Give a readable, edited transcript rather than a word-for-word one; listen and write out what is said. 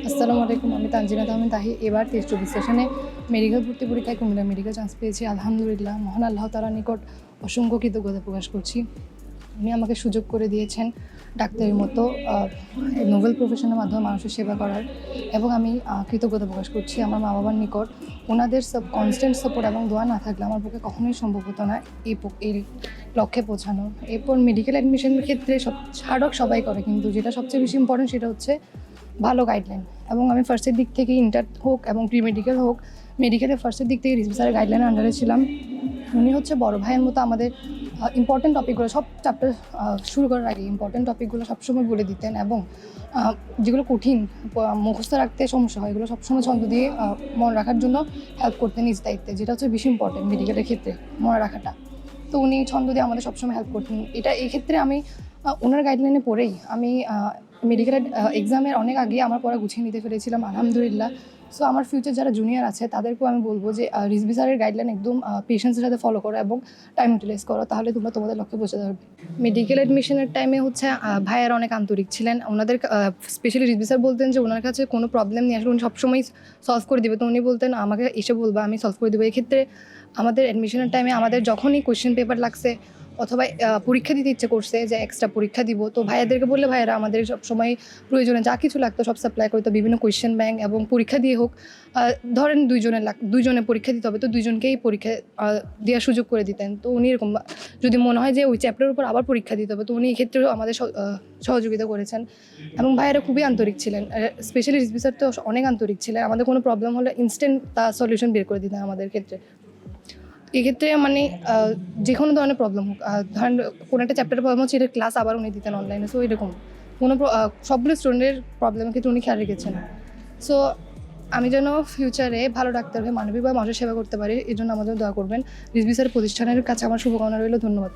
আসসালামু আলাইকুম, আমি তানজিনা তাহমিন তাহি। এবার 23-24 সেশনে মেডিকেল ভর্তি পরীক্ষায় কুমিল্লা মেডিকেল চান্স পেয়েছি। আলহামদুলিল্লাহ, মহান আল্লাহ তাআলার নিকট অসংখ্য কৃতজ্ঞতা প্রকাশ করছি। উনি আমাকে সুযোগ করে দিয়েছেন ডাক্তারের মতো নোবেল প্রফেশনের মাধ্যমে মানুষের সেবা করার, এবং আমি কৃতজ্ঞতা প্রকাশ করছি আমার মা বাবার নিকট। ওনাদের কনস্ট্যান্ট সাপোর্ট এবং দোয়া না থাকলে আমার পক্ষে কখনোই সম্ভব হতো না এই লক্ষ্যে পৌঁছানো। এরপর মেডিকেল অ্যাডমিশনের ক্ষেত্রে ছাড়ক সবাই করে, কিন্তু যেটা সবচেয়ে বেশি ইম্পর্টেন্ট সেটা হচ্ছে ভালো গাইডলাইন। এবং আমি ফার্স্টের দিক থেকে ইন্টার হোক এবং প্রি মেডিকেল হোক, মেডিকেলের ফার্স্টের দিক থেকে রিজভি স্যারের গাইডলাইনের আন্ডারে ছিলাম। উনি হচ্ছে বড় ভাইয়ের মতো আমাদের ইম্পর্টেন্ট টপিকগুলো, সব চ্যাপ্টার শুরু করার আগে ইম্পর্টেন্ট টপিকগুলো সবসময় বলে দিতেন, এবং যেগুলো কঠিন মুখস্থ রাখতে সমস্যা হয় এগুলো সবসময় ছন্দ দিয়ে মনে রাখার জন্য হেল্প করতেন নিজ দায়িত্বে, যেটা হচ্ছে বেশি ইম্পর্টেন্ট মেডিকেলের ক্ষেত্রে মনে রাখাটা। তো উনি ছন্দ দিয়ে আমাদের সবসময় হেল্প করতেন। এই ক্ষেত্রে আমি ওনার গাইডলাইনে পড়েই আমি মেডিকেলের এক্সামের অনেক আগে আমার পড়া গুছিয়ে নিতে পেরেছিলাম আলহামদুলিল্লাহ। সো আমার ফিউচার যারা জুনিয়র আছে তাদেরকেও আমি বলবো যে রিজভি স্যারের গাইডলাইন একদম পেশেন্সের সাথে ফলো করো এবং টাইম ইউটিলাইজ করো, তাহলে তোমরা তোমাদের লক্ষ্যে পৌঁছাতে পারবে। মেডিকেল অ্যাডমিশনের টাইমে হচ্ছে ভাইয়ারা অনেক আন্তরিক ছিলেন। ওনাদের স্পেশালি রিজভি স্যার বলতেন যে ওনার কাছে কোনো প্রবলেম নিয়ে আসলে উনি সবসময় সলভ করে দেবে। তো উনি বলতেন আমাকে এসে বলবা, আমি সলভ করে দেবো। এক্ষেত্রে আমাদের অ্যাডমিশনের টাইমে আমাদের যখনই কোয়েশ্চেন পেপার লাগছে অথবা পরীক্ষা দিতে ইচ্ছে করছে যে এক্সট্রা পরীক্ষা দিব, তো ভাইয়াদেরকে বললে ভাইয়ারা আমাদের সবসময় প্রয়োজনে যা কিছু লাগতো সব সাপ্লাই করতো, বিভিন্ন কোয়েশ্চেন ব্যাংক এবং পরীক্ষা দিয়ে হোক। ধরেন দুইজনে পরীক্ষা দিতে হবে, তো দুইজনকেই পরীক্ষা দেওয়ার সুযোগ করে দিতেন। তো উনি এরকম যদি মনে হয় যে ওই চ্যাপ্টারের উপর আবার পরীক্ষা দিতে হবে, তো উনি এক্ষেত্রেও আমাদের সহযোগিতা করেছেন। এবং ভাইয়ারা খুবই আন্তরিক ছিলেন। স্পেশালি রিজভি স্যার তো অনেক আন্তরিক ছিলেন। আমাদের কোনো প্রবলেম হলে ইনস্ট্যান্ট তার সলিউশন বের করে দিতেন আমাদের ক্ষেত্রে। এক্ষেত্রে মানে যে কোনো ধরনের প্রবলেম হোক, ধরেন কোনো একটা চ্যাপ্টারের প্রবলেম হচ্ছে, এটা ক্লাস আবার উনি দিতেন অনলাইনে। সো এরকম কোনো সবগুলো স্টুডেন্টের প্রবলেমের ক্ষেত্রে উনি খেয়াল রেখেছেন। সো আমি যেন ফিউচারে ভালো ডাক্তার হয়ে মানবিক বা মানুষের সেবা করতে পারি, এই জন্য আমাদের দোয়া করবেন। রিজভি স্যার প্রতিষ্ঠানের কাছে আমার শুভকামনা রইল। ধন্যবাদ।